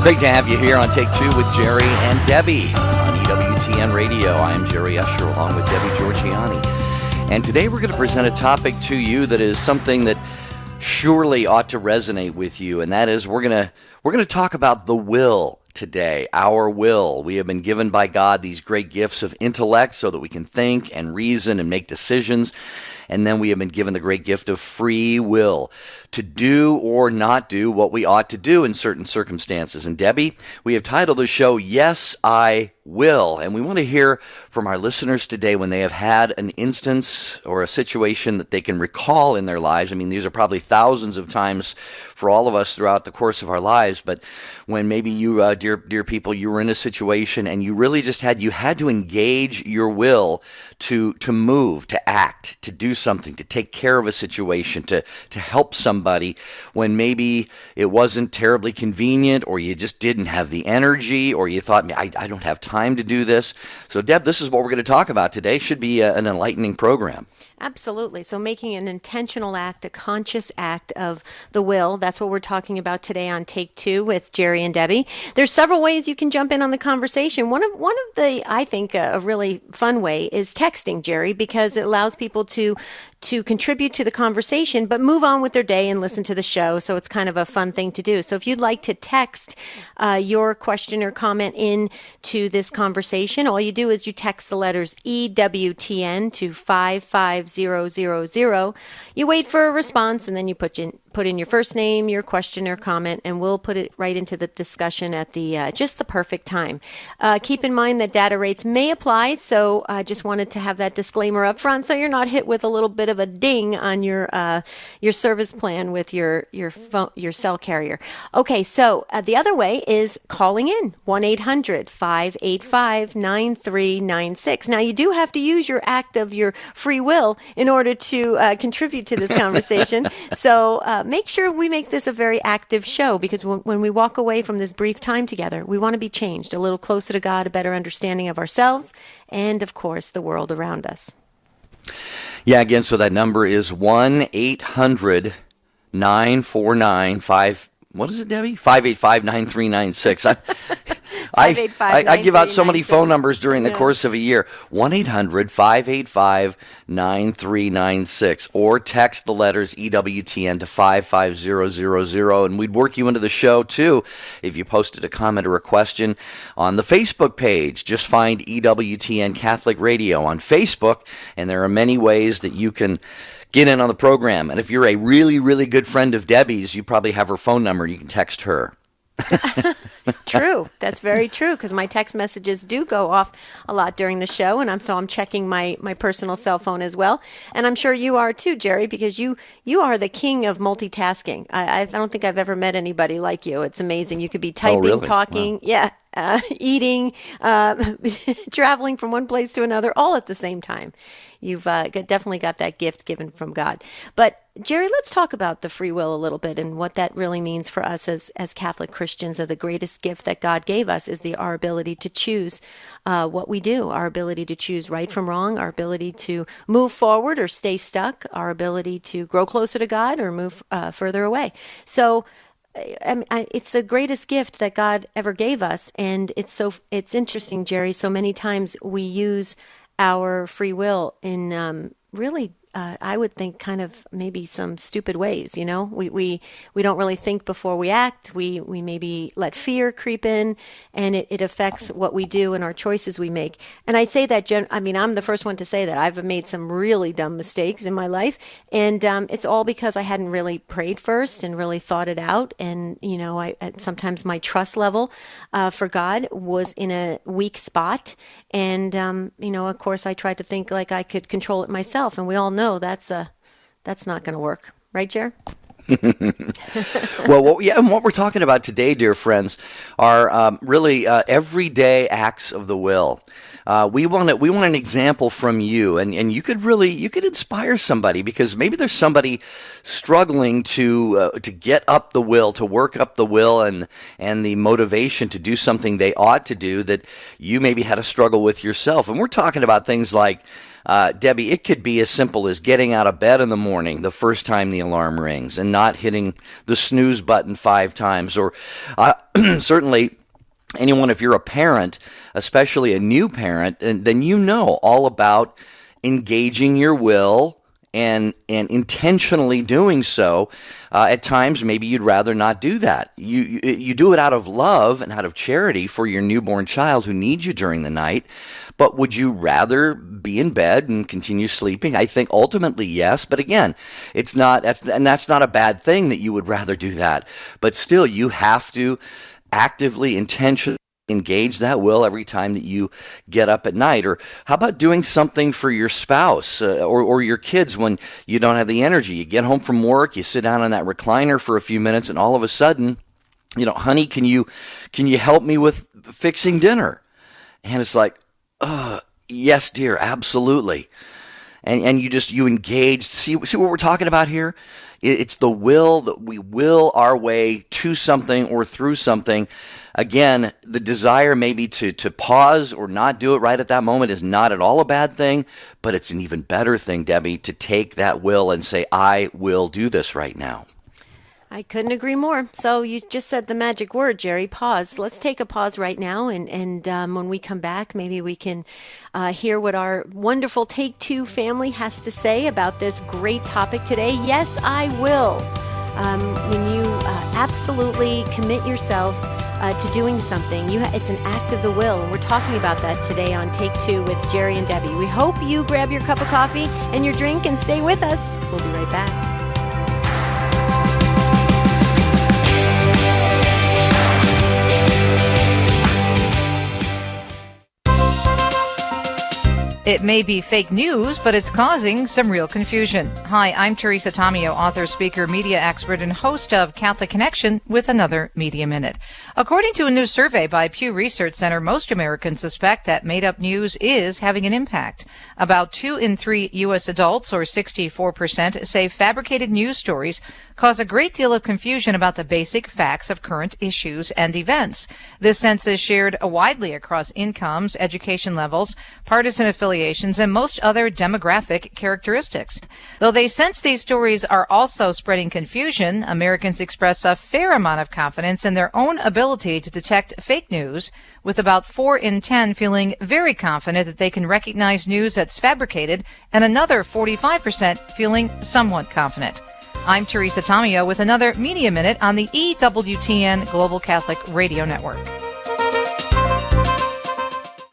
Great to have you here on Take Two with Jerry and Debbie on EWTN Radio. I am Jerry Usher along with Debbie Georgiani. And today we're going to present a topic to you that is something that surely ought to resonate with you, and that is we're going to talk about the will today, our will. We have been given by God these great gifts of intellect so that we can think and reason and make decisions. And then we have been given the great gift of free will to do or not do what we ought to do in certain circumstances. And Debbie, we have titled the show, Yes, I Will. And we want to hear from our listeners today when they have had an instance or a situation that they can recall in their lives. I mean, these are probably thousands of times for all of us throughout the course of our lives. But when maybe you, dear people, you were in a situation and you really just had to engage your will to move, to act, to do something, to take care of a situation, to help somebody when maybe it wasn't terribly convenient, or you just didn't have the energy, or you thought, I don't have time to do this. So, Deb, this is what we're going to talk about today. Should be an enlightening program. Absolutely. So making an intentional act, a conscious act of the will, that's what we're talking about today on Take Two with Jerry and Debbie. There's several ways you can jump in on the conversation. One of the, I think, a really fun way is texting, Jerry, because it allows people to contribute to the conversation, but move on with their day and listen to the show. So it's kind of a fun thing to do. So if you'd like to text your question or comment in to this conversation, all you do is you text the letters EWTN to 55000. You wait for a response, and then you put in your first name, your question or comment, and we'll put it right into the discussion at the just the perfect time. Keep in mind that data rates may apply, so I just wanted to have that disclaimer up front so you're not hit with a little bit of a ding on your service plan with your phone, your cell carrier. Okay, so the other way is calling in 1-800-585-9396. Now, you do have to use your act of your free will in order to contribute to this conversation. So make sure we make this a very active show, because when we walk away from this brief time together, we want to be changed, a little closer to God, a better understanding of ourselves, and of course, the world around us. Yeah, again, so that number is 1-800-949-5. What is it, Debbie? 585-9396. I give out so many phone numbers during the course of a year. 1-800-585-9396. Or text the letters EWTN to 55000. And we'd work you into the show, too, if you posted a comment or a question on the Facebook page. Just find EWTN Catholic Radio on Facebook, and there are many ways that you can get in on the program. And if you're a really, really good friend of Debbie's, you probably have her phone number. You can text her. True. That's very true, because my text messages do go off a lot during the show, and I'm checking my personal cell phone as well. And I'm sure you are too, Jerry, because you are the king of multitasking. I don't think I've ever met anybody like you. It's amazing. You could be typing, really? talking, Wow. Eating, traveling from one place to another, all at the same time. You've definitely got that gift given from God. But Jerry, let's talk about the free will a little bit and what that really means for us as Catholic Christians. The greatest gift that God gave us is our ability to choose what we do, our ability to choose right from wrong, our ability to move forward or stay stuck, our ability to grow closer to God or move further away. So it's the greatest gift that God ever gave us, and it's interesting, Jerry. So many times we use our free will in really, I would think, kind of maybe some stupid ways. You know, we don't really think before we act. We maybe let fear creep in, and it affects what we do and our choices we make. And I say that, I'm the first one to say that I've made some really dumb mistakes in my life, and it's all because I hadn't really prayed first and really thought it out. And sometimes my trust level for God was in a weak spot, and of course, I tried to think like I could control it myself, and we all know that's not going to work, right, Jer? Well, and what we're talking about today, dear friends, are really everyday acts of the will. we want an example from you, and you could inspire somebody, because maybe there's somebody struggling to get up the will, to work up the will and the motivation to do something they ought to do that you maybe had a struggle with yourself. And we're talking about things like, Debbie, it could be as simple as getting out of bed in the morning the first time the alarm rings and not hitting the snooze button 5 times, or certainly anyone, if you're a parent, especially a new parent, and then you know all about engaging your will and intentionally doing so. At times, maybe you'd rather not do that. You do it out of love and out of charity for your newborn child who needs you during the night. But would you rather be in bed and continue sleeping? I think ultimately yes. But again, that's not a bad thing that you would rather do that. But still, you have to actively, intentionally engage that will every time that you get up at night. Or how about doing something for your spouse or your kids when you don't have the energy? You get home from work, you sit down on that recliner for a few minutes, and all of a sudden, honey, can you help me with fixing dinner? And it's like, yes, dear, absolutely. And you engage. See what we're talking about here? It's the will, that we will our way to something or through something. Again, the desire maybe to pause or not do it right at that moment is not at all a bad thing, but it's an even better thing, Debbie, to take that will and say, I will do this right now. I couldn't agree more. So you just said the magic word, Jerry, pause. Let's take a pause right now, and when we come back, maybe we can hear what our wonderful Take Two family has to say about this great topic today. Yes, I will. When you absolutely commit yourself to doing something, it's an act of the will, and we're talking about that today on Take Two with Jerry and Debbie. We hope you grab your cup of coffee and your drink and stay with us. We'll be right back. It may be fake news, but it's causing some real confusion. Hi, I'm Teresa Tomeo, author, speaker, media expert, and host of Catholic Connection with another Media Minute. According to a new survey by Pew Research Center, most Americans suspect that made-up news is having an impact. About 2 in 3 U.S. adults, or 64%, say fabricated news stories cause a great deal of confusion about the basic facts of current issues and events. This sense is shared widely across incomes, education levels, partisan affiliations, and most other demographic characteristics. Though they sense these stories are also spreading confusion, Americans express a fair amount of confidence in their own ability to detect fake news, with about 4 in 10 feeling very confident that they can recognize news that's fabricated, and another 45% feeling somewhat confident. I'm Teresa Tomeo with another Media Minute on the EWTN Global Catholic Radio Network.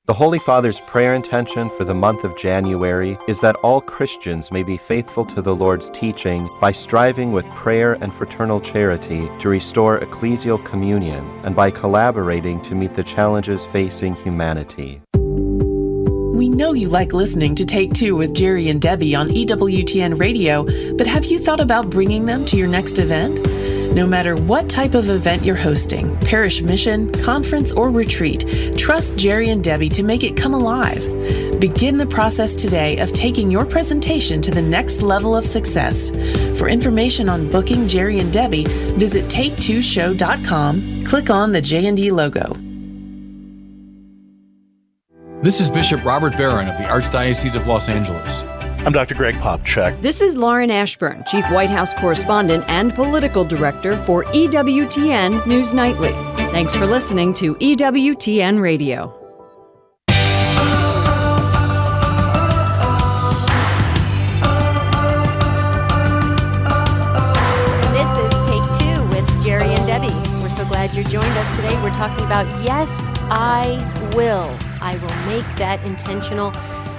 The Holy Father's prayer intention for the month of January is that all Christians may be faithful to the Lord's teaching by striving with prayer and fraternal charity to restore ecclesial communion and by collaborating to meet the challenges facing humanity. We know you like listening to Take Two with Jerry and Debbie on EWTN Radio, but have you thought about bringing them to your next event? No matter what type of event you're hosting, parish mission, conference, or retreat, trust Jerry and Debbie to make it come alive. Begin the process today of taking your presentation to the next level of success. For information on booking Jerry and Debbie, visit take2show.com, click on the J&D logo. This is Bishop Robert Barron of the Archdiocese of Los Angeles. I'm Dr. Greg Popchak. This is Lauren Ashburn, Chief White House Correspondent and Political Director for EWTN News Nightly. Thanks for listening to EWTN Radio. This is Take Two with Jerry and Debbie. We're so glad you joined us today. We're talking about Yes, I Will. I will make that intentional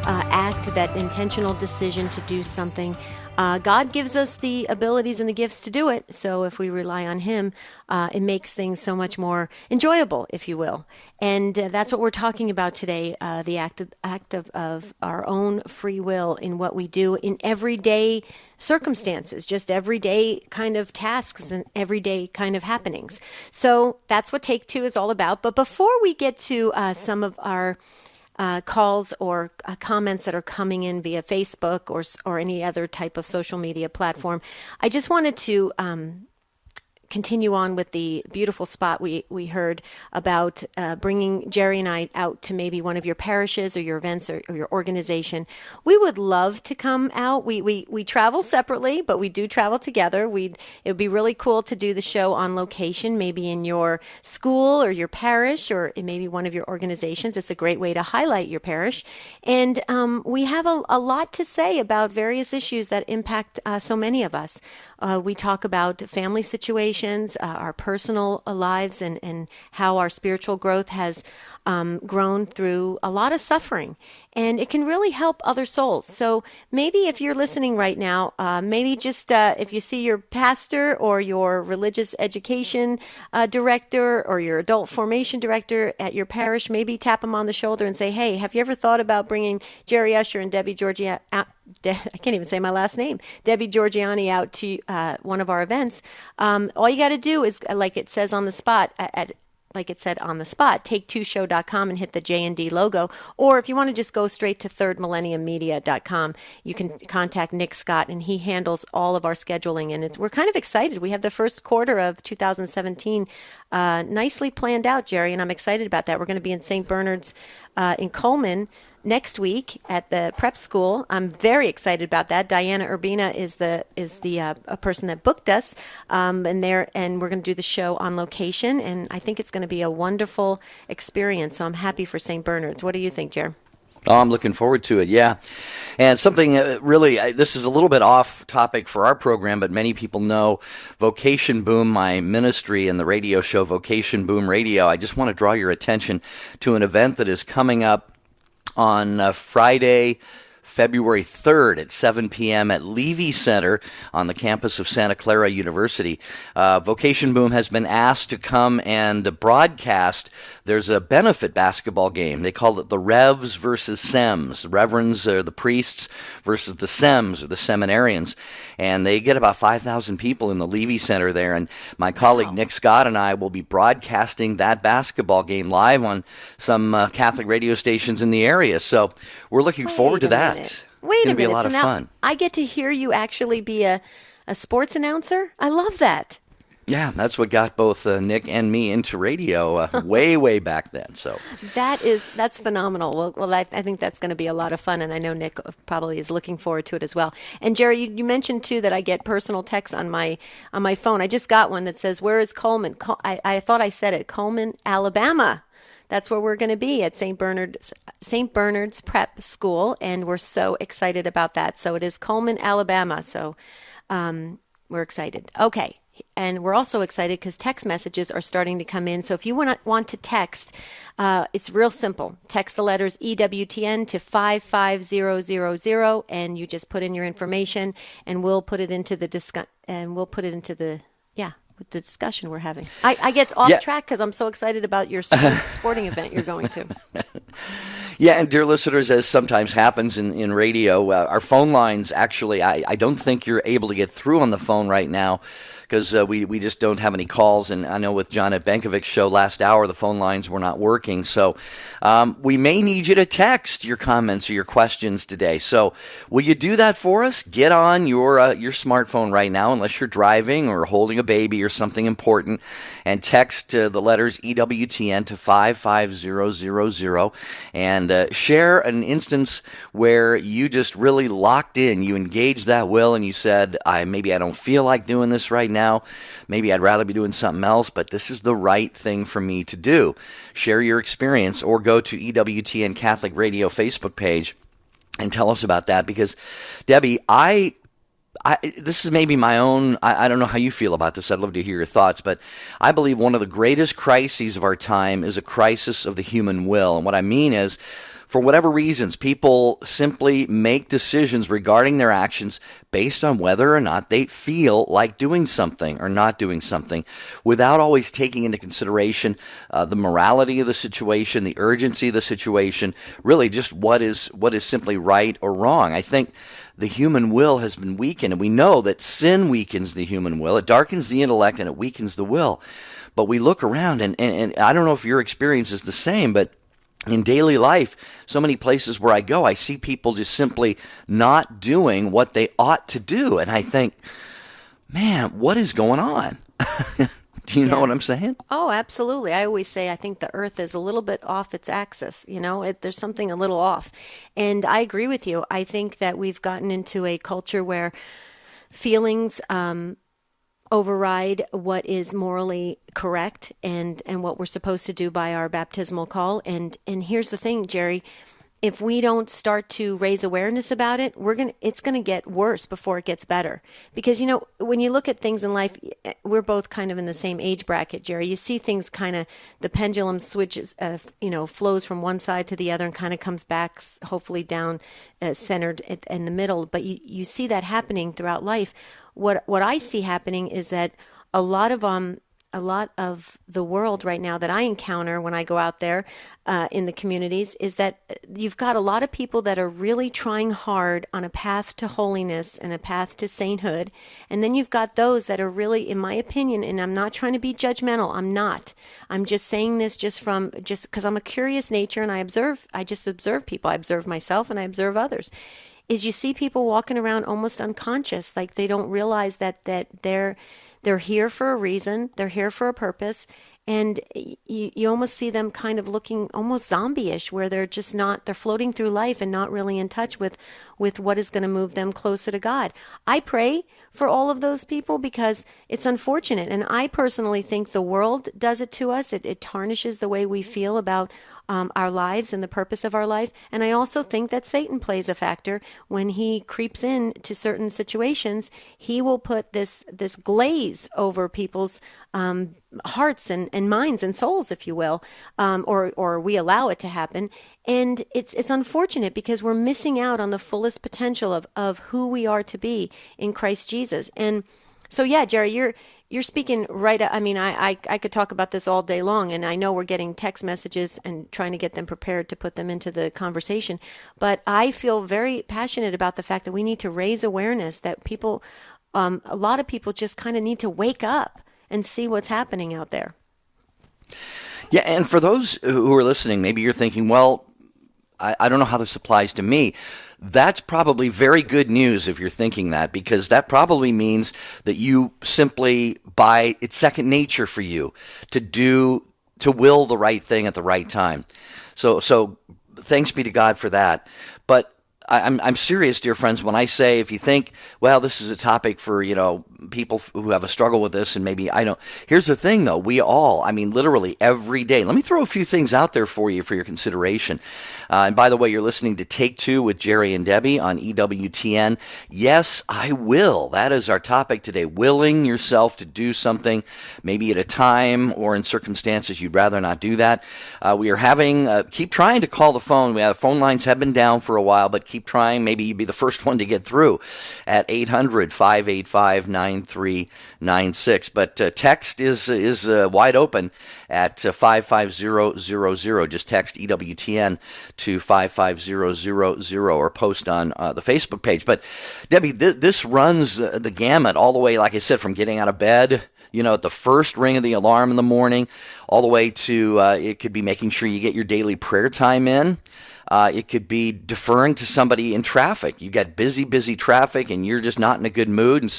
act, that intentional decision to do something. God gives us the abilities and the gifts to do it. So if we rely on Him, it makes things so much more enjoyable, if you will. And that's what we're talking about today, the act of our own free will in what we do in everyday circumstances, just everyday kind of tasks and everyday kind of happenings. So that's what Take Two is all about. But before we get to some of our calls or comments that are coming in via Facebook or any other type of social media platform. I just wanted to continue on with the beautiful spot we heard about bringing Jerry and I out to maybe one of your parishes or your events or your organization. We would love to come out. We travel separately, but we do travel together. It would be really cool to do the show on location, maybe in your school or your parish or maybe one of your organizations. It's a great way to highlight your parish. And we have a lot to say about various issues that impact so many of us. We talk about family situations, our personal lives, and how our spiritual growth has grown through a lot of suffering. And it can really help other souls. So maybe if you're listening right now, maybe just if you see your pastor or your religious education director or your adult formation director at your parish, maybe tap them on the shoulder and say, hey, have you ever thought about bringing Jerry Usher and Debbie Georgiani, I can't even say my last name, Debbie Georgiani out to one of our events? All you got to do is, like it says on the spot, like it said on the spot, take2show.com and hit the J&D logo. Or if you want to just go straight to thirdmillenniummedia.com, you can contact Nick Scott, and he handles all of our scheduling. And we're kind of excited. We have the first quarter of 2017 nicely planned out, Jerry, and I'm excited about that. We're going to be in St. Bernard's in Coleman next week at the prep school. I'm very excited about that. Diana Urbina is the a person that booked us, and we're going to do the show on location, and I think it's going to be a wonderful experience. So I'm happy for St. Bernard's. What do you think, Jer? Oh, I'm looking forward to it, yeah. And something this is a little bit off topic for our program, but many people know Vocation Boom, my ministry and the radio show Vocation Boom Radio. I just want to draw your attention to an event that is coming up on Friday, February 3rd at 7 p.m. at Levy Center on the campus of Santa Clara University. Vocation Boom has been asked to come and broadcast. There's a benefit basketball game. They call it the Revs versus Sems. The Reverends are the priests versus the Sems or the seminarians. And they get about 5,000 people in the Levy Center there. And my colleague Nick Scott and I will be broadcasting that basketball game live on some Catholic radio stations in the area. So we're looking forward to that. Wait a It's going to be a minute. lot So of now fun. I get to hear you actually be a sports announcer? I love that. Yeah, that's what got both Nick and me into radio way back then. So that's phenomenal. Well, I think that's going to be a lot of fun, and I know Nick probably is looking forward to it as well. And Jerry, you mentioned too that I get personal texts on my phone. I just got one that says, "Where is Coleman?" I thought I said it, Coleman, Alabama. That's where we're going to be at St. Bernard's Prep School, and we're so excited about that. So it is Coleman, Alabama. So we're excited. Okay. And we're also excited because text messages are starting to come in. So if you want to text, it's real simple. Text the letters EWTN to 55000, and you just put in your information, and we'll put it into the with the discussion we're having. I get off track because I'm so excited about your sporting event you're going to. Yeah, and dear listeners, as sometimes happens in radio, our phone lines actually, I don't think you're able to get through on the phone right now because we just don't have any calls. And I know with John at Benkovic's show last hour, the phone lines were not working. So we may need you to text your comments or your questions today. So will you do that for us? Get on your smartphone right now, unless you're driving or holding a baby or something important, and text the letters EWTN to 55000 and share an instance where you just really locked in. You engaged that will and you said, maybe I don't feel like doing this right now. Maybe I'd rather be doing something else, but this is the right thing for me to do. Share your experience or go to EWTN Catholic Radio Facebook page and tell us about that, because Debbie, this is maybe my own, I don't know how you feel about this. I'd love to hear your thoughts, but I believe one of the greatest crises of our time is a crisis of the human will. And what I mean is, for whatever reasons, people simply make decisions regarding their actions based on whether or not they feel like doing something or not doing something, without always taking into consideration the morality of the situation, the urgency of the situation, really just what is simply right or wrong. I think the human will has been weakened, and we know that sin weakens the human will. It darkens the intellect and it weakens the will. But we look around, and I don't know if your experience is the same, but in daily life, so many places where I go, I see people just simply not doing what they ought to do. And I think, man, what is going on? Do you know what I'm saying? Oh, absolutely. I always say I think the earth is a little bit off its axis. There's something a little off. And I agree with you. I think that we've gotten into a culture where feelings override what is morally correct and what we're supposed to do by our baptismal call. And here's the thing, Jerry. If we don't start to raise awareness about it, it's going to get worse before it gets better. Because, when you look at things in life, we're both kind of in the same age bracket, Jerry. You see things kind of, the pendulum switches, flows from one side to the other and kind of comes back, hopefully down, centered in the middle. But you see that happening throughout life. What I see happening is that a lot of the world right now that I encounter when I go out there in the communities is that you've got a lot of people that are really trying hard on a path to holiness and a path to sainthood. And then you've got those that are really, in my opinion, and I'm not trying to be judgmental. I'm not. I'm just saying this just because I'm a curious nature and I just observe people. I observe myself and I observe others. Is you see people walking around almost unconscious, like they don't realize that they're here for a reason, they're here for a purpose, and you almost see them kind of looking almost zombie-ish, where they're floating through life and not really in touch with what is going to move them closer to God. I pray for all of those people because it's unfortunate, and I personally think the world does it to us. It tarnishes the way we feel about our lives and the purpose of our life. And I also think that Satan plays a factor when he creeps in to certain situations. He will put this glaze over people's hearts and minds and souls, if you will, or we allow it to happen. And it's unfortunate because we're missing out on the fullest potential of who we are to be in Christ Jesus. And so, yeah, Jerry, you're speaking right. I mean, I could talk about this all day long, and I know we're getting text messages and trying to get them prepared to put them into the conversation. But I feel very passionate about the fact that we need to raise awareness that people, a lot of people just kind of need to wake up and see what's happening out there. Yeah, and for those who are listening, maybe you're thinking, well, I don't know how this applies to me. That's probably very good news if you're thinking that, because that probably means that you simply, it's second nature for you to will the right thing at the right time. So thanks be to God for that. But I'm serious, dear friends, when I say, if you think, well, this is a topic for, people who have a struggle with this, and maybe I don't. Here's the thing, though. We all, literally every day. Let me throw a few things out there for you for your consideration. And by the way, you're listening to Take Two with Jerry and Debbie on EWTN. Yes, I will. That is our topic today. Willing yourself to do something, maybe at a time or in circumstances you'd rather not do that. We are keep trying to call the phone. Phone lines have been down for a while, but keep trying. Maybe you'd be the first one to get through at 800-585-9396. But text is wide open at 55000. Just text EWTN to 55000 or post on the Facebook page. But Debbie, this runs the gamut all the way, like I said, from getting out of bed, at the first ring of the alarm in the morning, all the way to it could be making sure you get your daily prayer time in. It could be deferring to somebody in traffic. You got busy traffic, and you're just not in a good mood, and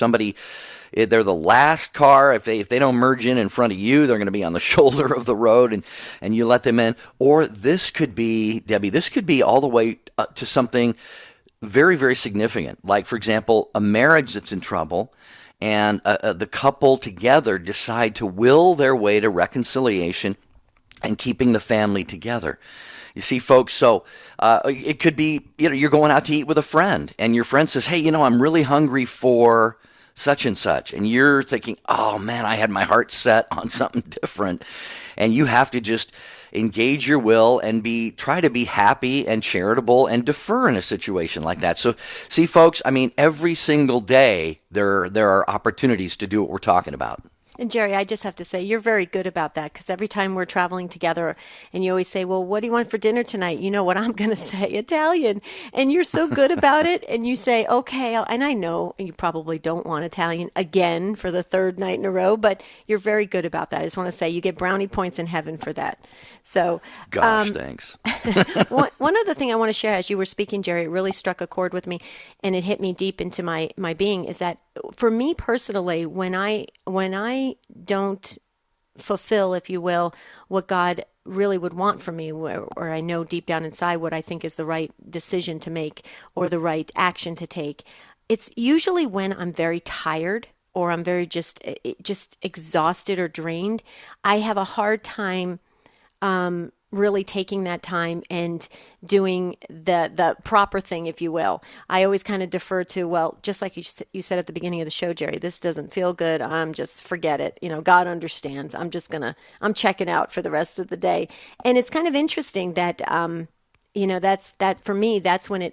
they're the last car. If they don't merge in front of you, they're going to be on the shoulder of the road, and you let them in. Or this could be, Debbie, all the way to something very, very significant. Like, for example, a marriage that's in trouble, and the couple together decide to will their way to reconciliation and keeping the family together. You see, folks, so it could be, you're going out to eat with a friend, and your friend says, hey, I'm really hungry for such and such. And you're thinking, oh, man, I had my heart set on something different. And you have to just engage your will and try to be happy and charitable and defer in a situation like that. So, see, folks, every single day there are opportunities to do what we're talking about. And Jerry, I just have to say, you're very good about that, because every time we're traveling together and you always say, well, what do you want for dinner tonight? You know what I'm going to say, Italian. And you're so good about it. And you say, okay. And I know you probably don't want Italian again for the third night in a row, but you're very good about that. I just want to say you get brownie points in heaven for that. So, Gosh, thanks. one other thing I want to share, as you were speaking, Jerry, it really struck a chord with me, and it hit me deep into my being, is that for me personally, when I don't fulfill, if you will, what God really would want from me, or I know deep down inside what I think is the right decision to make or the right action to take, it's usually when I'm very tired or I'm very just exhausted or drained. I have a hard time really taking that time and doing the proper thing, if you will. I always kind of defer to, well, just like you said at the beginning of the show, Jerry, this doesn't feel good. I'm just, forget it. God understands. I'm checking out for the rest of the day. And it's kind of interesting that, that for me, that's when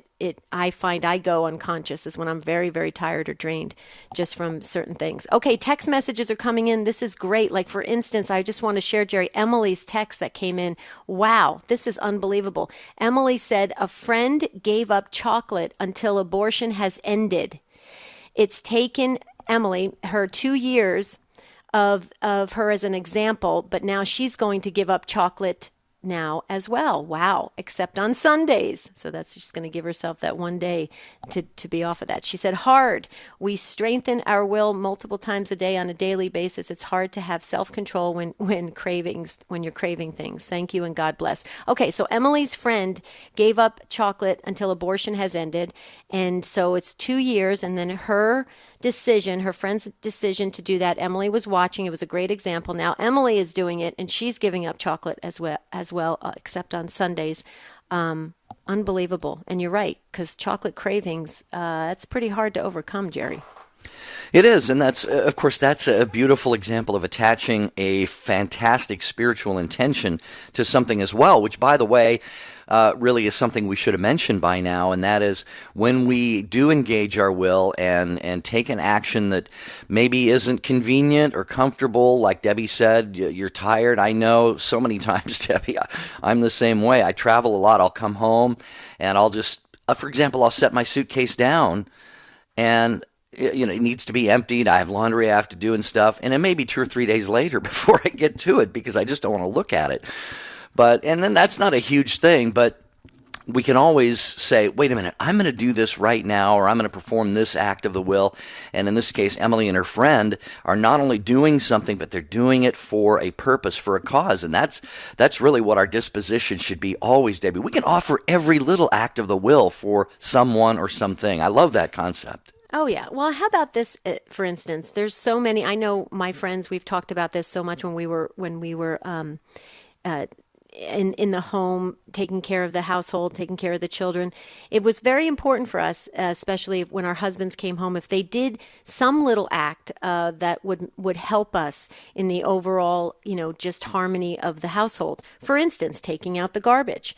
I find I go unconscious, is when I'm very, very tired or drained just from certain things. Okay, text messages are coming in. This is great. Like, for instance, I just want to share, Jerry, Emily's text that came in. Wow, this is unbelievable. Emily said, a friend gave up chocolate until abortion has ended. It's taken Emily her 2 years of her as an example, but now she's going to give up chocolate now as well. Wow. Except on Sundays. So that's just going to give herself that one day to be off of that. She said, hard. We strengthen our will multiple times a day on a daily basis. It's hard to have self-control when you're craving things. Thank you and God bless. Okay. So Emily's friend gave up chocolate until abortion has ended. And so it's 2 years. And then her friend's decision to do that, Emily was watching. It was a great example. Now Emily is doing it, and she's giving up chocolate as well, except on Sundays. Unbelievable. And you're right, because chocolate cravings, that's pretty hard to overcome, Jerry. It is, and that's a beautiful example of attaching a fantastic spiritual intention to something as well, which, by the way, really is something we should have mentioned by now, and that is when we do engage our will and take an action that maybe isn't convenient or comfortable. Like Debbie said, you're tired. I know so many times, Debbie, I'm the same way. I travel a lot. I'll come home and I'll just, for example, I'll set my suitcase down and it needs to be emptied. I have laundry I have to do and stuff, and it may be 2 or 3 days later before I get to it because I just don't want to look at it. And then that's not a huge thing, but we can always say, wait a minute, I'm going to do this right now, or I'm going to perform this act of the will. And in this case, Emily and her friend are not only doing something, but they're doing it for a purpose, for a cause. And that's really what our disposition should be always, Debbie. We can offer every little act of the will for someone or something. I love that concept. Oh, yeah. Well, how about this, for instance? There's so many. I know my friends, we've talked about this so much when we were in the home, taking care of the household, taking care of the children. It was very important for us, especially when our husbands came home, if they did some little act that would help us in the overall, just harmony of the household. For instance, taking out the garbage,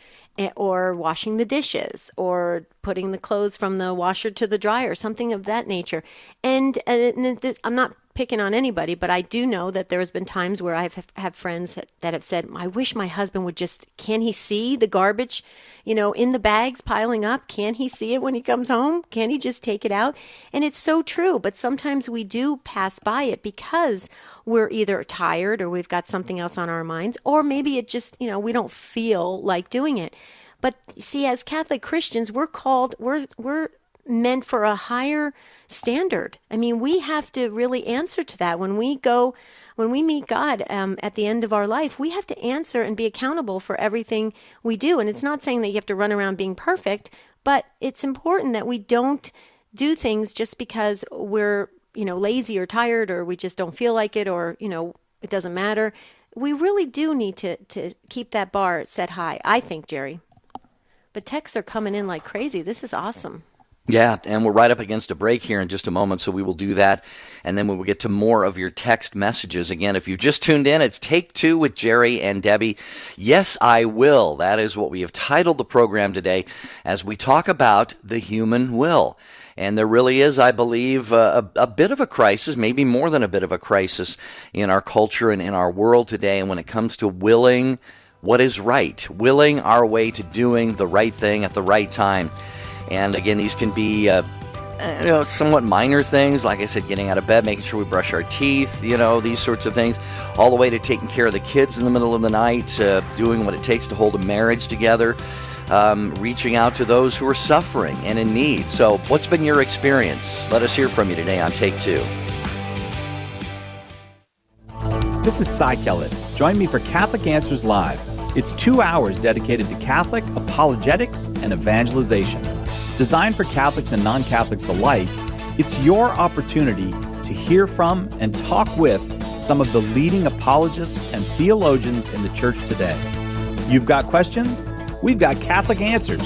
or washing the dishes, or putting the clothes from the washer to the dryer, something of that nature. And I'm not picking on anybody, but I do know that there has been times where I've have friends that have said, I wish my husband would can he see the garbage, in the bags piling up? Can he see it when he comes home? Can he just take it out? And it's so true, but sometimes we do pass by it because we're either tired or we've got something else on our minds, or maybe it just, we don't feel like doing it. But see, as Catholic Christians, we're meant for a higher standard. I mean, we have to really answer to that. When we meet God at the end of our life, we have to answer and be accountable for everything we do. And it's not saying that you have to run around being perfect, but it's important that we don't do things just because we're, lazy or tired, or we just don't feel like it, or, it doesn't matter. We really do need to keep that bar set high, I think, Jerry. But texts are coming in like crazy. This is awesome. Yeah, and we're right up against a break here in just a moment, so we will do that, and then we will get to more of your text messages. Again, if you've just tuned in, it's Take Two with Jerry and Debbie. Yes, I will. That is what we have titled the program today as we talk about the human will. And there really is, I believe, a bit of a crisis, maybe more than a bit of a crisis in our culture and in our world today. And when it comes to willing what is right, willing our way to doing the right thing at the right time. And again, these can be somewhat minor things, like I said, getting out of bed, making sure we brush our teeth, these sorts of things, all the way to taking care of the kids in the middle of the night, doing what it takes to hold a marriage together, reaching out to those who are suffering and in need. So what's been your experience? Let us hear from you today on Take Two. This is Cy Kellett. Join me for Catholic Answers Live. It's 2 hours dedicated to Catholic apologetics and evangelization. Designed for Catholics and non-Catholics alike, it's your opportunity to hear from and talk with some of the leading apologists and theologians in the church today. You've got questions? We've got Catholic Answers.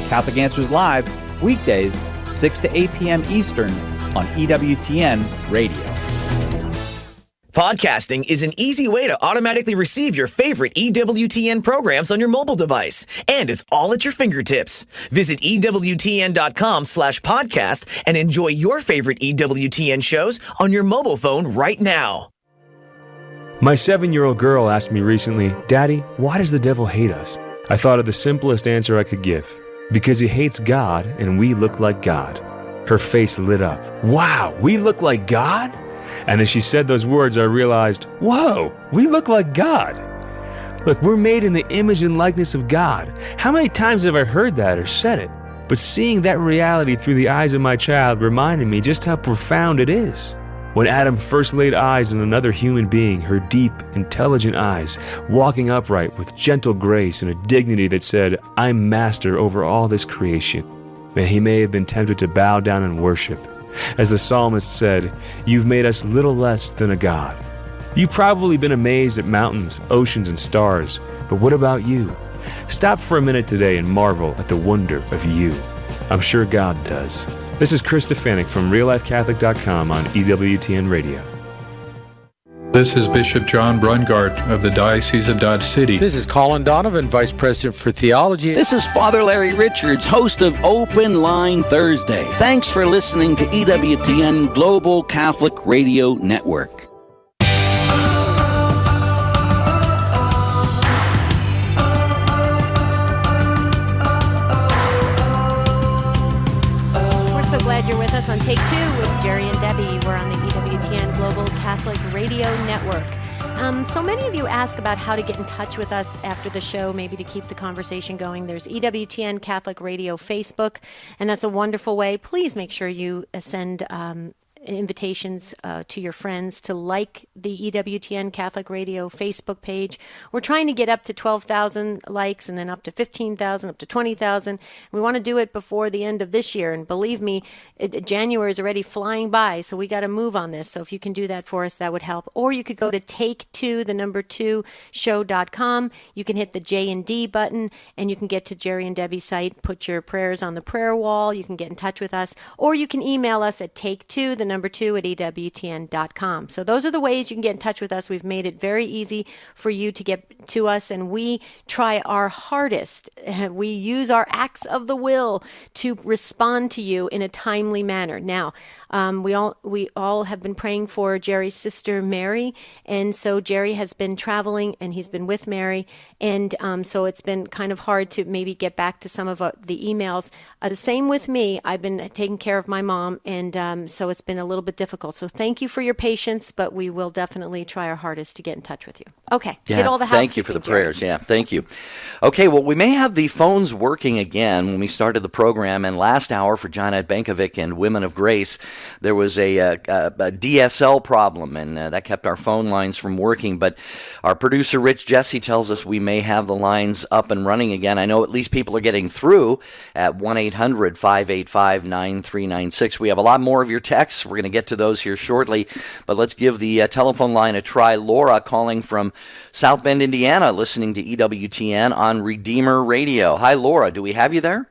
Catholic Answers Live, weekdays, 6 to 8 p.m. Eastern on EWTN Radio. Podcasting is an easy way to automatically receive your favorite EWTN programs on your mobile device, and it's all at your fingertips. Visit EWTN.com/podcast and enjoy your favorite EWTN shows on your mobile phone right now. My 7-year-old girl asked me recently, "Daddy, why does the devil hate us?" I thought of the simplest answer I could give. Because he hates God and we look like God. Her face lit up. Wow, we look like God? And as she said those words, I realized, whoa, we look like God. Look, we're made in the image and likeness of God. How many times have I heard that or said it? But seeing that reality through the eyes of my child reminded me just how profound it is. When Adam first laid eyes on another human being, her deep, intelligent eyes, walking upright with gentle grace and a dignity that said, I'm master over all this creation, then he may have been tempted to bow down and worship. As the psalmist said, you've made us little less than a god. You've probably been amazed at mountains, oceans, and stars, but what about you? Stop for a minute today and marvel at the wonder of you. I'm sure God does. This is Chris Stefanik from RealLifeCatholic.com on EWTN Radio. This is Bishop John Brungart of the Diocese of Dodge City. This is Colin Donovan, Vice President for Theology. This is Father Larry Richards, host of Open Line Thursday. Thanks for listening to EWTN Global Catholic Radio Network. So glad you're with us on Take Two with Jerry and Debbie. We're on the EWTN Global Catholic Radio Network. So many of you ask about how to get in touch with us after the show, maybe to keep the conversation going. There's EWTN Catholic Radio Facebook, and that's a wonderful way. Please make sure you send invitations to your friends to like the EWTN Catholic Radio Facebook page. We're trying to get up to 12,000 likes and then up to 15,000, up to 20,000. We want to do it before the end of this year. And believe me, January is already flying by, so we got to move on this. So if you can do that for us, that would help. Or you could go to take2show.com. You can hit the J&D button and you can get to Jerry and Debbie's site, put your prayers on the prayer wall. You can get in touch with us, or you can email us at take2 at EWTN.com. So those are the ways you can get in touch with us. We've made it very easy for you to get to us, and we try our hardest. We use our acts of the will to respond to you in a timely manner. Now, we all have been praying for Jerry's sister Mary, and so Jerry has been traveling and he's been with Mary, and so it's been kind of hard to maybe get back to some of the emails. The same with me. I've been taking care of my mom, and so it's been a little bit difficult. So thank you for your patience, but we will definitely try our hardest to get in touch with you. Okay, yeah, get all the housekeeping. Thank you for the prayers. Yeah, thank you. Okay, well, we may have the phones working again when we started the program. And last hour for Janet Benkovic and Women of Grace, there was a DSL problem, and that kept our phone lines from working. But our producer, Rich Jesse, tells us we may have the lines up and running again. I know at least people are getting through at 1-800-585-9396. We have a lot more of your texts. We're going to get to those here shortly, but let's give the telephone line a try. Laura calling from South Bend, Indiana, listening to EWTN on Redeemer Radio. Hi, Laura. Do we have you there?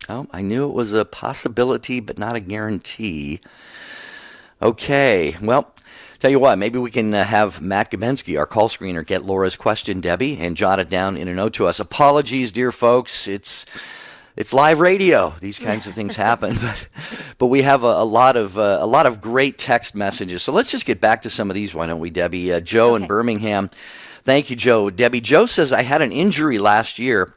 Oh, I knew it was a possibility, but not a guarantee. Okay, well, tell you what, maybe we can have Matt Gabensky, our call screener, get Laura's question, Debbie, and jot it down in a note to us. Apologies, dear folks. It's It's live radio. These kinds of things happen, but we have a lot of great text messages. So let's just get back to some of these, why don't we, Debbie? Joe in Birmingham. Thank you, Joe. Debbie, Joe says, I had an injury last year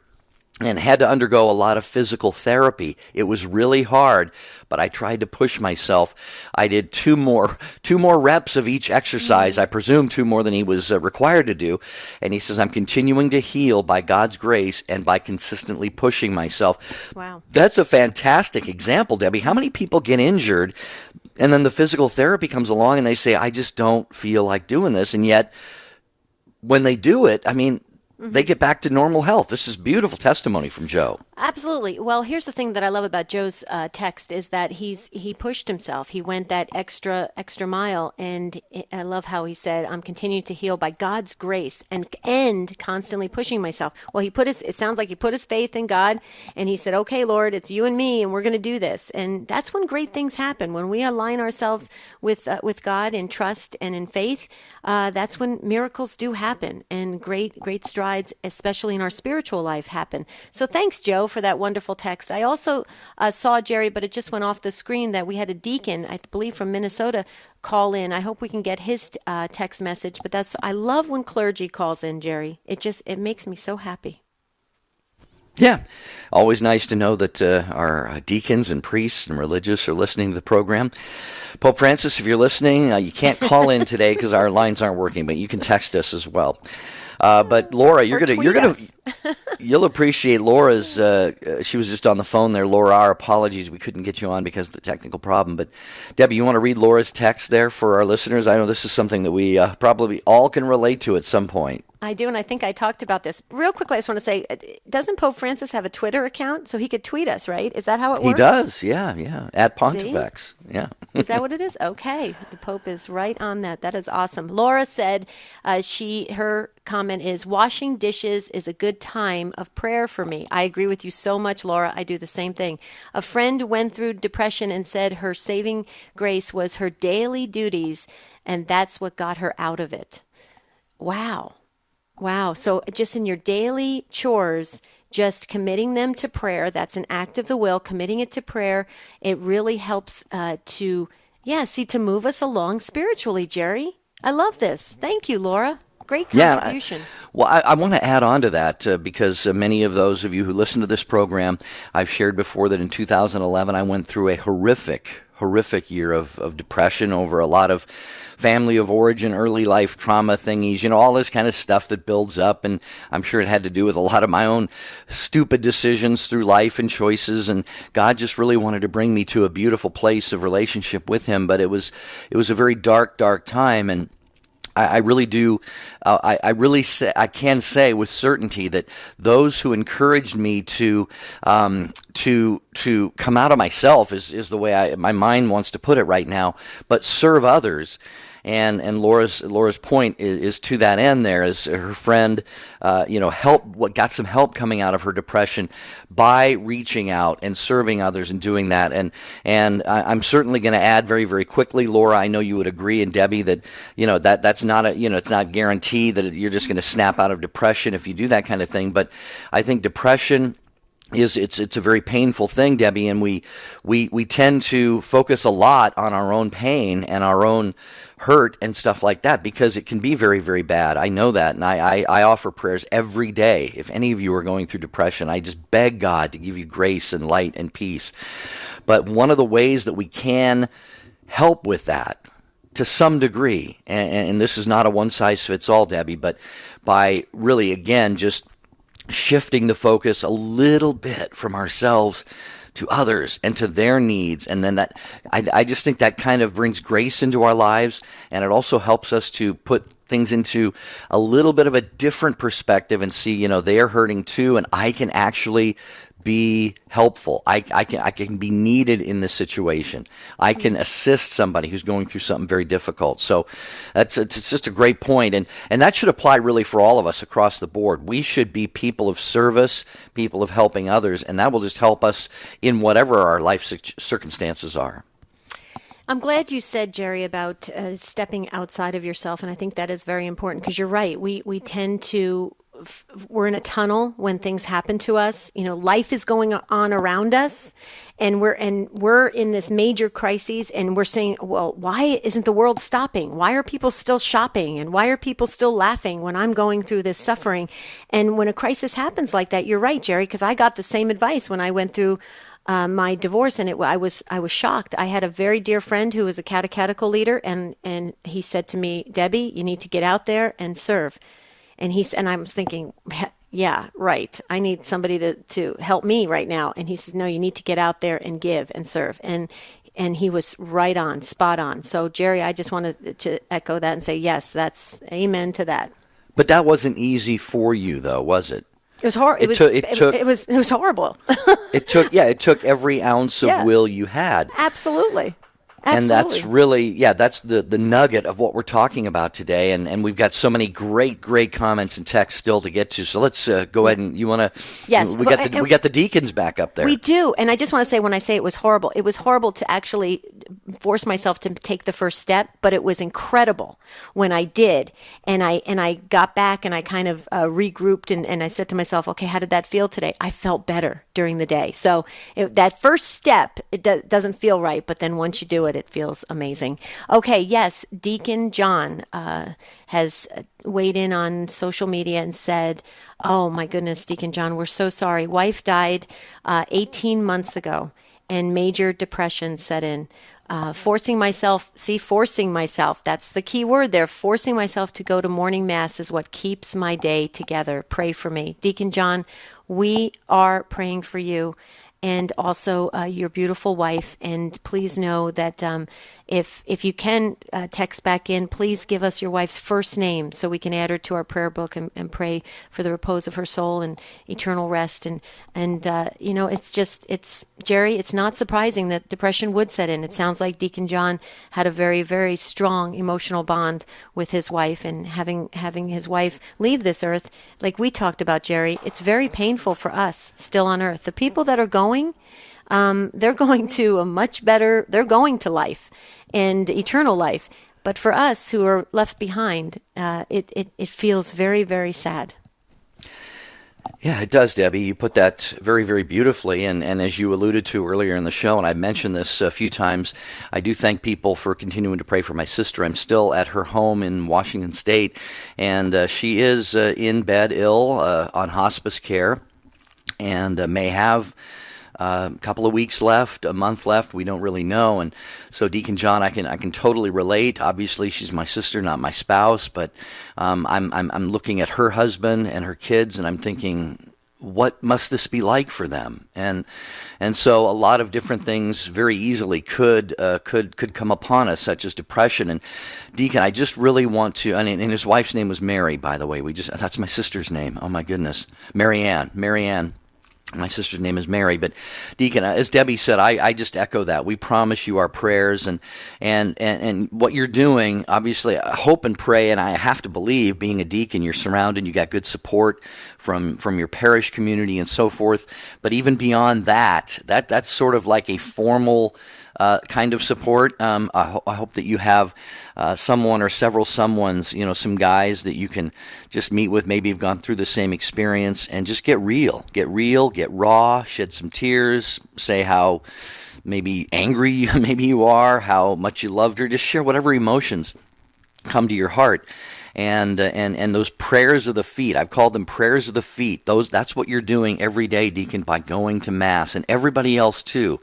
and had to undergo a lot of physical therapy. It was really hard, but I tried to push myself. I did two more reps of each exercise. I presume 2 more than he was required to do. And he says, I'm continuing to heal by God's grace and by consistently pushing myself. Wow. That's a fantastic example, Debbie. How many people get injured and then the physical therapy comes along and they say, I just don't feel like doing this. And yet when they do it, I mean, they get back to normal health. This is beautiful testimony from Joe. Absolutely. Well, here's the thing that I love about Joe's text is that he pushed himself. He went that extra mile, and I love how he said, "I'm continuing to heal by God's grace and constantly pushing myself." Well, it sounds like he put his faith in God, and he said, "Okay, Lord, it's you and me, and we're going to do this." And that's when great things happen. When we align ourselves with God in trust and in faith, that's when miracles do happen, and great strides, especially in our spiritual life, happen. So thanks, Joe, for that wonderful text. I also saw, Jerry, but it just went off the screen, that we had a deacon, I believe from Minnesota, call in. I hope we can get his text message. But I love when clergy calls in, Jerry. It makes me so happy. Yeah, always nice to know that our deacons and priests and religious are listening to the program. Pope Francis, if you're listening, you can't call in today because our lines aren't working, but you can text us as well. But Laura, you'll appreciate Laura's. She was just on the phone there. Laura, our apologies, we couldn't get you on because of the technical problem. But Debbie, you want to read Laura's text there for our listeners? I know this is something that we probably all can relate to at some point. I do, and I think I talked about this. Real quickly, I just want to say, doesn't Pope Francis have a Twitter account? So he could tweet us, right? Is that how it works? He does, yeah. At Pontifex, yeah. Is that what it is? Okay. The Pope is right on that. That is awesome. Laura said her comment is, washing dishes is a good time of prayer for me. I agree with you so much, Laura. I do the same thing. A friend went through depression and said her saving grace was her daily duties, and that's what got her out of it. Wow. So just in your daily chores, just committing them to prayer, that's an act of the will, committing it to prayer, it really helps to move us along spiritually, Jerry. I love this. Thank you, Laura. Great contribution. I want to add on to that because many of those of you who listen to this program, I've shared before that in 2011 I went through a horrific year of depression over a lot of family of origin, early life trauma thingies, all this kind of stuff that builds up. And I'm sure it had to do with a lot of my own stupid decisions through life and choices. And God just really wanted to bring me to a beautiful place of relationship with Him. But it was a very dark time. And I really do. I can say with certainty that those who encouraged me to come out of myself is the way my mind wants to put it right now, but serve others. And Laura's point is to that end. There, as her friend, got some help coming out of her depression by reaching out and serving others and doing that. And I'm certainly going to add very, very quickly, Laura. I know you would agree, and Debbie, that that's not it's not guaranteed that you're just going to snap out of depression if you do that kind of thing. But I think depression it's a very painful thing, Debbie, and we tend to focus a lot on our own pain and our own hurt and stuff like that because it can be very, very bad. I know that, and I offer prayers every day. If any of you are going through depression, I just beg God to give you grace and light and peace. But one of the ways that we can help with that to some degree, and this is not a one-size-fits-all, Debbie, but by really, again, just shifting the focus a little bit from ourselves to others and to their needs. And then that, I just think that kind of brings grace into our lives, and it also helps us to put things into a little bit of a different perspective and see, they're hurting too, and I can actually be helpful. I can be needed in this situation. I can assist somebody who's going through something very difficult. So it's just a great point, and that should apply really for all of us across the board. We should be people of service, people of helping others, and that will just help us in whatever our life circumstances are. I'm glad you said, Jerry, about stepping outside of yourself, and I think that is very important because you're right. We tend to we're in a tunnel when things happen to us. Life is going on around us, and we're in this major crises, and we're saying, well, why isn't the world stopping? Why are people still shopping? And why are people still laughing when I'm going through this suffering? And when a crisis happens like that, you're right, Jerry, because I got the same advice when I went through my divorce, and I was shocked. I had a very dear friend who was a catechetical leader, and he said to me, Debbie, you need to get out there and serve. And I was thinking, yeah, right. I need somebody to help me right now. And he said, no, you need to get out there and give and serve. And he was right on, spot on. So Jerry, I just wanted to echo that and say, yes, that's amen to that. But that wasn't easy for you, though, was it? It was horrible. It was horrible. It took every ounce of will you had. Absolutely. And that's really, that's the nugget of what we're talking about today. And we've got so many great comments and texts still to get to. So let's go ahead and you want to? Yes. We got the deacons back up there. We do. And I just want to say, when I say it was horrible to actually force myself to take the first step, but it was incredible when I did. And I got back and I kind of regrouped and I said to myself, okay, how did that feel today? I felt better during the day. So that first step, it doesn't feel right. But then once you do it feels amazing. Okay, yes, Deacon John has weighed in on social media and said, oh my goodness, Deacon John, we're so sorry. Wife died 18 months ago and major depression set in. Forcing myself, that's the key word there. Forcing myself to go to morning mass is what keeps my day together. Pray for me. Deacon John, we are praying for you and also your beautiful wife. And please know that if you can text back in, please give us your wife's first name so we can add her to our prayer book and pray for the repose of her soul and eternal rest. And it's Jerry, it's not surprising that depression would set in. It sounds like Deacon John had a very, very strong emotional bond with his wife, and having his wife leave this earth, like we talked about, Jerry, it's very painful for us still on earth. The people that are going, they're going to they're going to life and eternal life. But for us who are left behind, it feels very, very sad. Yeah, it does, Debbie. You put that very, very beautifully. And as you alluded to earlier in the show, and I mentioned this a few times, I do thank people for continuing to pray for my sister. I'm still at her home in Washington State, and she is in bed ill on hospice care and may have a couple of weeks left, a month left. We don't really know. And so, Deacon John, I can totally relate. Obviously, she's my sister, not my spouse. But I'm looking at her husband and her kids, and I'm thinking, what must this be like for them? And so, a lot of different things very easily could come upon us, such as depression. And Deacon, I just really want to. And his wife's name was Mary, by the way. That's my sister's name. Oh my goodness, Marianne. My sister's name is Mary, but Deacon, as Debbie said, I just echo that. We promise you our prayers and what you're doing. Obviously, I hope and pray, and I have to believe, being a deacon, you're surrounded, you got good support from your parish community and so forth. But even beyond that's sort of like a formal kind of support. I hope that you have someone or several someones, some guys that you can just meet with, maybe have gone through the same experience, and just get real, get raw, shed some tears, say how maybe angry maybe you are, how much you loved her, just share whatever emotions come to your heart. And those prayers of the feet, I've called them prayers of the feet. That's what you're doing every day, Deacon, by going to Mass, and everybody else too.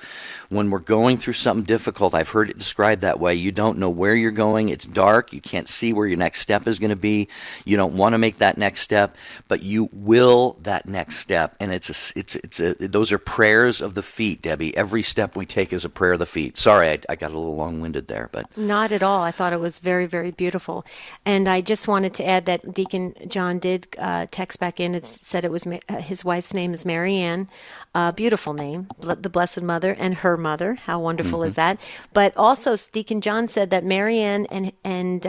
When we're going through something difficult, I've heard it described that way. You don't know where you're going. It's dark. You can't see where your next step is going to be. You don't want to make that next step, but you will that next step. And those are prayers of the feet, Debbie. Every step we take is a prayer of the feet. Sorry, I got a little long-winded there, but not at all. I thought it was very, very beautiful. And I just wanted to add that Deacon John did text back in. It said it was his wife's name is Marianne. Beautiful name, the Blessed Mother and her mother. How wonderful is that? But also, Deacon John said that Marianne and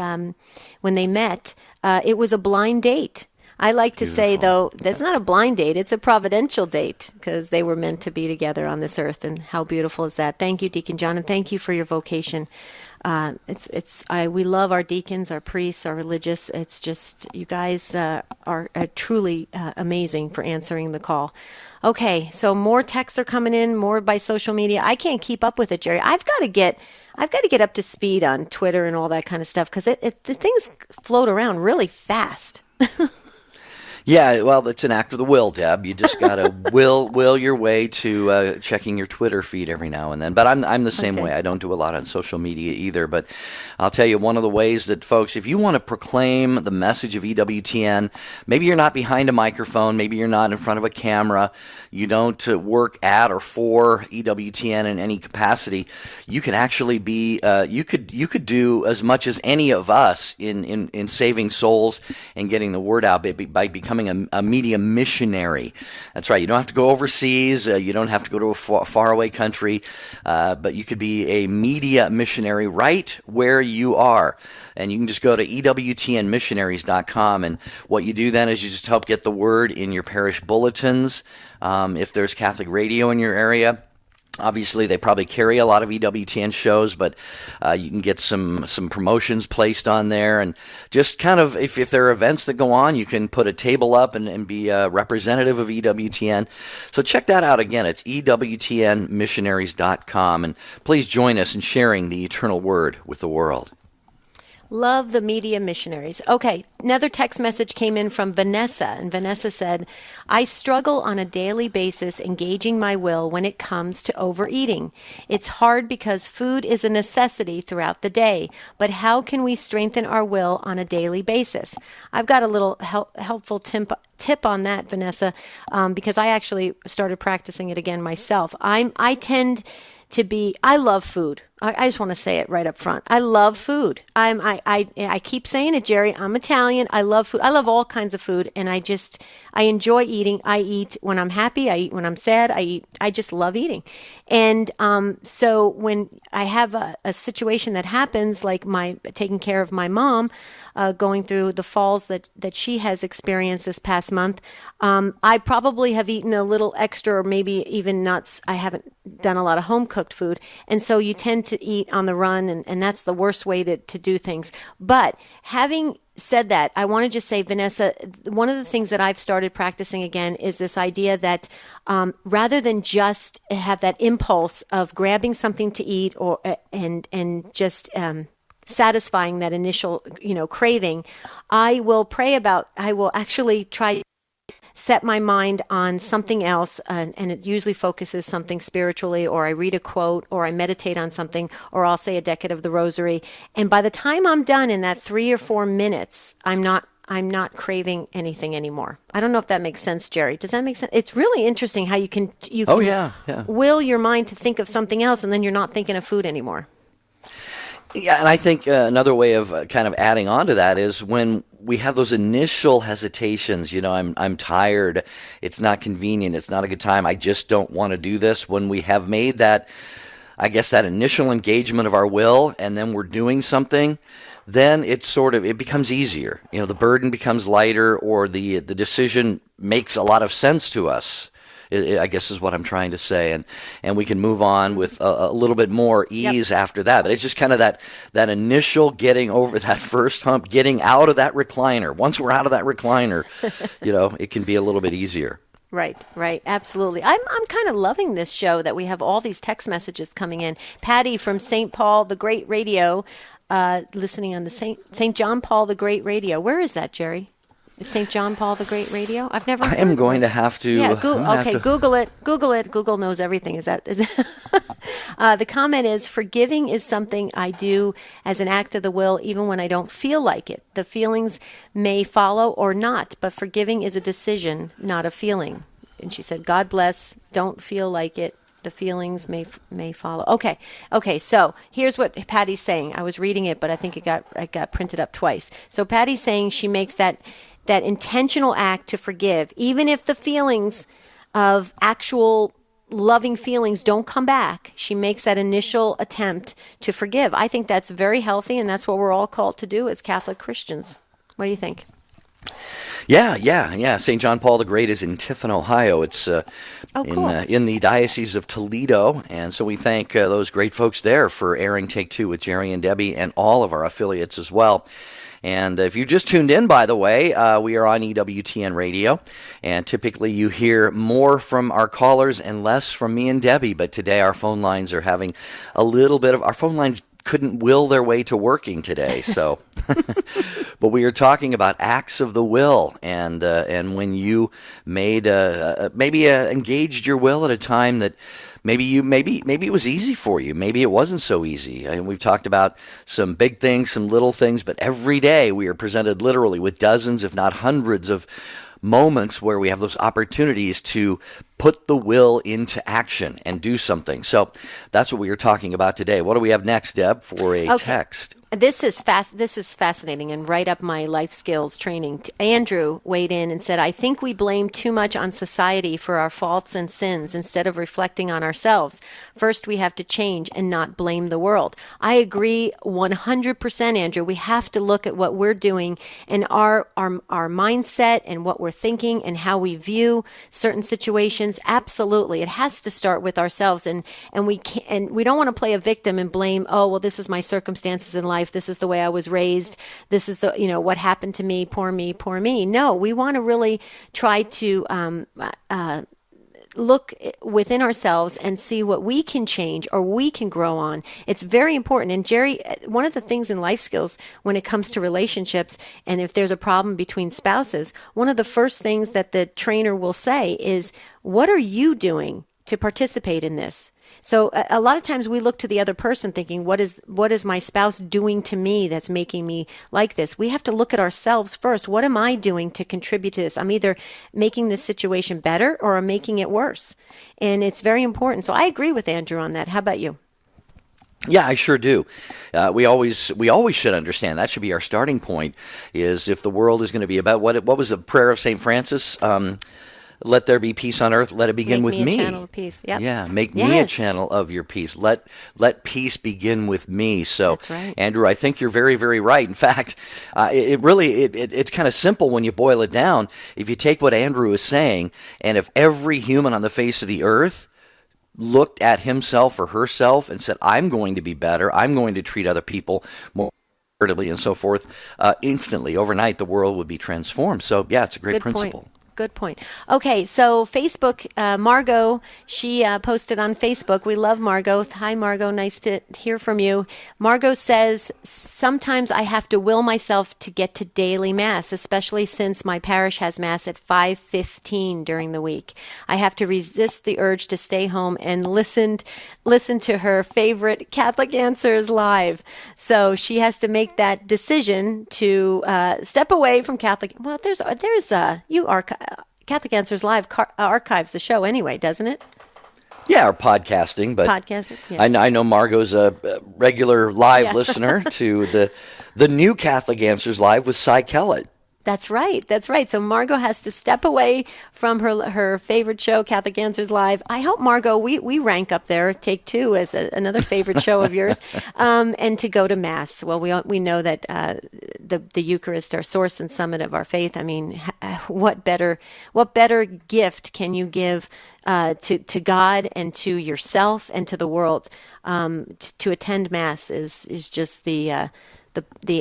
when they met, it was a blind date. I like to say, though, that's not a blind date. It's a providential date, because they were meant to be together on this earth. And how beautiful is that? Thank you, Deacon John, and thank you for your vocation We love our deacons, our priests, our religious. It's just, you guys are truly amazing for answering the call. Okay, so more texts are coming in, more by social media. I can't keep up with it, Jerry. I've got to get up to speed on Twitter and all that kind of stuff, because the things float around really fast. Yeah, well, it's an act of the will, Deb. You just got to will your way to checking your Twitter feed every now and then. But I'm the same way. I don't do a lot on social media either. But I'll tell you, one of the ways that, folks, if you want to proclaim the message of EWTN, maybe you're not behind a microphone, maybe you're not in front of a camera, you don't work at or for EWTN in any capacity, you can actually be, you could do as much as any of us in saving souls and getting the word out by becoming a media missionary. That's right. You don't have to go overseas. You don't have to go to a faraway country, but you could be a media missionary right where you are. And you can just go to EWTNmissionaries.com, and what you do then is you just help get the word in your parish bulletins. If there's Catholic radio in your area, obviously they probably carry a lot of EWTN shows, but you can get some promotions placed on there, and just kind of, if there are events that go on, you can put a table up and be a representative of EWTN. So check that out again. It's EWTNmissionaries.com, and please join us in sharing the eternal word with the world. Love the media missionaries. Okay, another text message came in from Vanessa, and Vanessa said, I struggle on a daily basis engaging my will when it comes to overeating. It's hard because food is a necessity throughout the day, but how can we strengthen our will on a daily basis? I've got a little helpful tip on that, Vanessa, because I actually started practicing it again myself. I love food. I just want to say it right up front. I love food. I keep saying it, Jerry. I'm Italian. I love food. I love all kinds of food, and I enjoy eating. I eat when I'm happy. I eat when I'm sad. I just love eating. And so when I have a situation that happens, like taking care of my mom, going through the falls that she has experienced this past month, I probably have eaten a little extra, or maybe even nuts. I haven't done a lot of home cooked food, and so you tend to eat on the run, and that's the worst way to do things. But having said that, I want to just say, Vanessa, one of the things that I've started practicing again is this idea that rather than just have that impulse of grabbing something to eat and just satisfying that initial craving, I will actually try set my mind on something else, and it usually focuses something spiritually, or I read a quote, or I meditate on something, or I'll say a decade of the rosary. And by the time I'm done in that 3 or 4 minutes, I'm not craving anything anymore. I don't know if that makes sense, Jerry. Does that make sense? It's really interesting how you can will your mind to think of something else, and then you're not thinking of food anymore. Yeah, and I think another way of kind of adding on to that is when we have those initial hesitations, I'm tired, it's not convenient, it's not a good time, I just don't want to do this. When we have made that, I guess, that initial engagement of our will, and then we're doing something, then it becomes easier. The burden becomes lighter, or the decision makes a lot of sense to us, I guess is what I'm trying to say, and we can move on with a little bit more ease after that. But it's just kind of that initial getting over that first hump, getting out of that recliner. Once we're out of that recliner, it can be a little bit easier. Right, absolutely. I'm kind of loving this show that we have all these text messages coming in. Patty from St. Paul the Great Radio, listening on the St. John Paul the Great Radio. Where is that, Jerry? St. John Paul the Great Radio? I've never heard I am going to have to... Yeah, Google it. Google knows everything. Is that the comment is, forgiving is something I do as an act of the will, even when I don't feel like it. The feelings may follow or not, but forgiving is a decision, not a feeling. And she said, God bless, don't feel like it. The feelings may follow. Okay. So here's what Patty's saying. I was reading it, but I think it got printed up twice. So Patty's saying she makes that intentional act to forgive, even if the feelings of actual loving feelings don't come back. She makes that initial attempt to forgive. I think that's very healthy, and that's what we're all called to do as Catholic Christians. What do you think? Yeah. St. John Paul the Great is in Tiffin, Ohio. It's cool. in the Diocese of Toledo, and so we thank those great folks there for airing Take Two with Jerry and Debbie and all of our affiliates as well. And if you just tuned in, by the way, we are on EWTN Radio, and typically you hear more from our callers and less from me and Debbie, but today our phone lines are having a little bit of, our phone lines couldn't will their way to working today, so. But we are talking about acts of the will, and when you made engaged your will at a time that maybe it was easy for you, maybe it wasn't so easy. And we've talked about some big things, some little things, but every day we are presented literally with dozens, if not hundreds, of moments where we have those opportunities to put the will into action and do something. So that's what we are talking about today. What do we have next, Deb, for a text? This is fascinating and right up my life skills training. Andrew weighed in and said, I think we blame too much on society for our faults and sins instead of reflecting on ourselves. First, we have to change and not blame the world. I agree 100%, Andrew. We have to look at what we're doing and our mindset and what we're thinking and how we view certain situations. Absolutely. It has to start with ourselves, and we don't want to play a victim and blame, oh, well, this is my circumstances in life. This is the way I was raised. This is what happened to me. Poor me, poor me. No, we want to really try to look within ourselves and see what we can change or we can grow on. It's very important. And Jerry, one of the things in life skills when it comes to relationships, and if there's a problem between spouses, one of the first things that the trainer will say is, what are you doing to participate in this? So a lot of times we look to the other person thinking, what is my spouse doing to me that's making me like this? We have to look at ourselves first. What am I doing to contribute to this? I'm either making this situation better or I'm making it worse. And it's very important. So I agree with Andrew on that. How about you? Yeah, I sure do. We always should understand. That should be our starting point, is if the world is going to be about, what was the prayer of St. Francis? Let there be peace on earth. Let it begin with me. Make me a channel of peace. Yep. Yeah, make me a channel of your peace. Let peace begin with me. So, that's right. Andrew, I think you're very, very right. In fact, it's kind of simple when you boil it down. If you take what Andrew is saying, and if every human on the face of the earth looked at himself or herself and said, I'm going to be better, I'm going to treat other people more charitably and so forth, instantly, overnight, the world would be transformed. So, yeah, it's a great principle. Good point. Okay, so Facebook, Margot, she posted on Facebook. We love Margot. Hi, Margot. Nice to hear from you. Margot says, sometimes I have to will myself to get to daily Mass, especially since my parish has Mass at 5:15 during the week. I have to resist the urge to stay home and listen to her favorite Catholic Answers live. So she has to make that decision to step away from Catholic. Well, Catholic Answers Live archives the show anyway, doesn't it? Yeah, or podcasting. But podcasting. Yeah. I know Margot's a regular live listener to the new Catholic Answers Live with Cy Kellett. That's right. So Margot has to step away from her favorite show, Catholic Answers Live. I hope, Margot, we rank up there, Take Two, as another favorite show of yours, and to go to Mass. Well, we know that the Eucharist, our source and summit of our faith. I mean, what better gift can you give to God and to yourself and to the world? To attend Mass is just the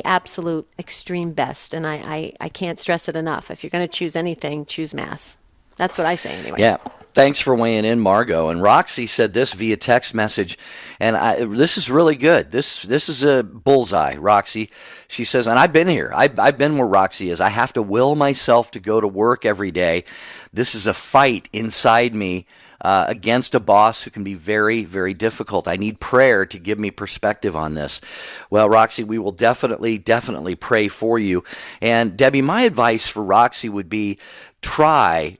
absolute extreme best, and I can't stress it enough. If you're going to choose anything, choose Mass. That's what I say anyway. Yeah. Thanks for weighing in, Margot. And Roxy said this via text message, and this is really good. This is a bullseye, Roxy. She says, and I've been here. I've been where Roxy is. I have to will myself to go to work every day. This is a fight inside me against a boss who can be very, very difficult. I need prayer to give me perspective on this. Well, Roxy, we will definitely pray for you. And Debbie, my advice for Roxy would be try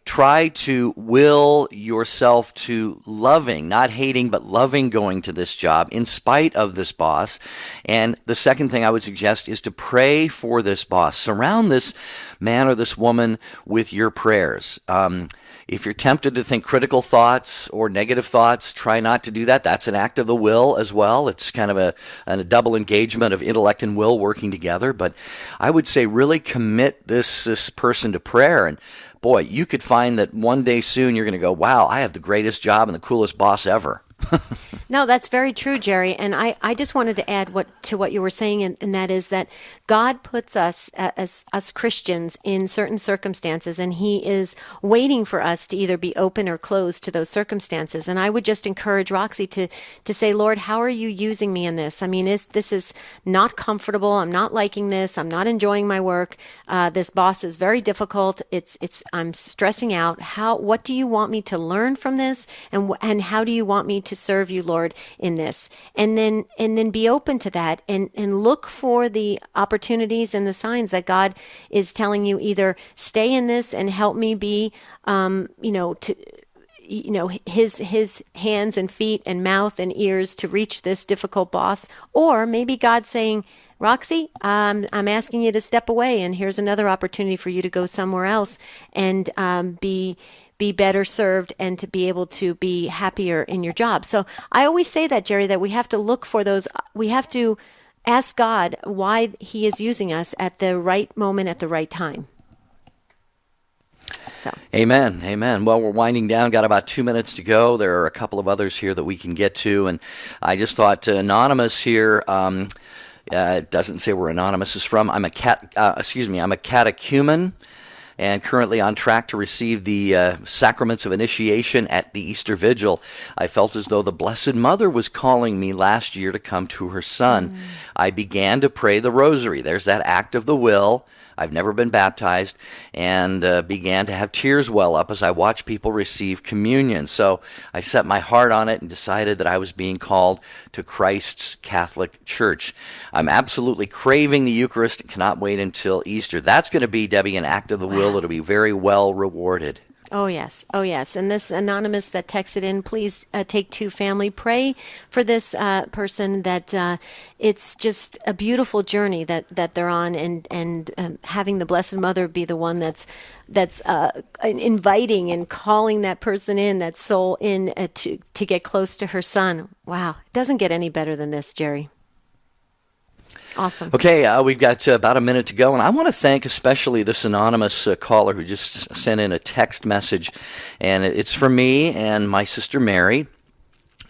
to will yourself to loving, not hating, but loving going to this job in spite of this boss. And the second thing I would suggest is to pray for this boss. Surround this man or this woman with your prayers. If you're tempted to think critical thoughts or negative thoughts, try not to do that. That's an act of the will as well. It's kind of a double engagement of intellect and will working together. But I would say really commit this person to prayer. And boy, you could find that one day soon you're going to go, wow, I have the greatest job and the coolest boss ever. No, that's very true, Jerry. And I just wanted to add to what you were saying, and that is that God puts us as us Christians in certain circumstances, and He is waiting for us to either be open or closed to those circumstances. And I would just encourage Roxy to say, Lord, how are you using me in this? I mean, this is not comfortable. I'm not liking this. I'm not enjoying my work. This boss is very difficult. I'm stressing out. What do you want me to learn from this? And how do you want me to serve you, Lord, in this? And then be open to that and look for the opportunities and the signs that God is telling you, either stay in this and help me be his hands and feet and mouth and ears to reach this difficult boss. Or maybe God's saying, Roxy, I'm asking you to step away, and here's another opportunity for you to go somewhere else and be better served and to be able to be happier in your job. So I always say that, Jerry, that we have to look for those. We have to ask God why He is using us at the right moment at the right time. So. Amen. Well, we're winding down. Got about 2 minutes to go. There are a couple of others here that we can get to, and I just thought Anonymous here. It doesn't say where Anonymous is from. I'm a catechumen, and currently on track to receive the sacraments of initiation at the Easter Vigil. I felt as though the Blessed Mother was calling me last year to come to her son. I began to pray the rosary. There's that act of the will. I've never been baptized, and began to have tears well up as I watched people receive communion. So I set my heart on it and decided that I was being called to Christ's Catholic Church. I'm absolutely craving the Eucharist and cannot wait until Easter. That's going to be, Debbie, an act of the will that'll be very well rewarded. Oh, yes. And this Anonymous that texted in, please take two family. Pray for this person that it's just a beautiful journey that they're on, and having the Blessed Mother be the one that's inviting and calling that person in, that soul in to get close to her son. Wow. It doesn't get any better than this, Jerry. Awesome. Okay, we've got about a minute to go, and I want to thank especially this anonymous caller who just sent in a text message, and it's for me and my sister Mary.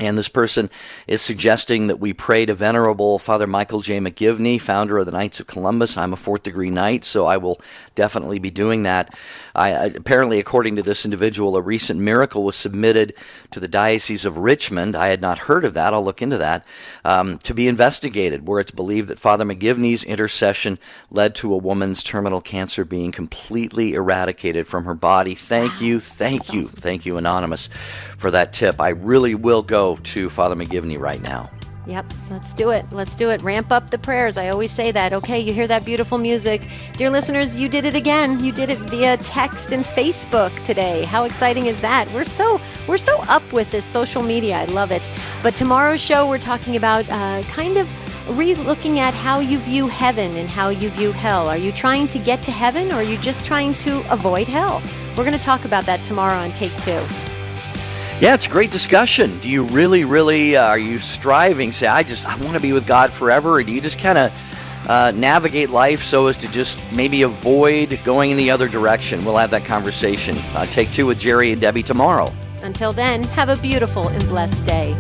And this person is suggesting that we pray to Venerable Father Michael J. McGivney, founder of the Knights of Columbus. I'm a fourth-degree knight, so I will definitely be doing that. Apparently, according to this individual, a recent miracle was submitted to the Diocese of Richmond. I had not heard of that. I'll look into that. To be investigated, where it's believed that Father McGivney's intercession led to a woman's terminal cancer being completely eradicated from her body. Thank you, Anonymous, for that tip. I really will go to Father McGivney right now. Yep, let's do it. Ramp up the prayers. I always say that. Okay, you hear that beautiful music. Dear listeners, you did it again. You did it via text and Facebook today. How exciting is that? We're so up with this social media. I love it. But tomorrow's show, we're talking about kind of re-looking at how you view heaven and how you view hell. Are you trying to get to heaven, or are you just trying to avoid hell? We're going to talk about that tomorrow on Take Two. Yeah, it's a great discussion. Do you really, are you striving, say, I want to be with God forever, or do you just kind of navigate life so as to just maybe avoid going in the other direction? We'll have that conversation. Take Two with Jerry and Debbie tomorrow. Until then, have a beautiful and blessed day.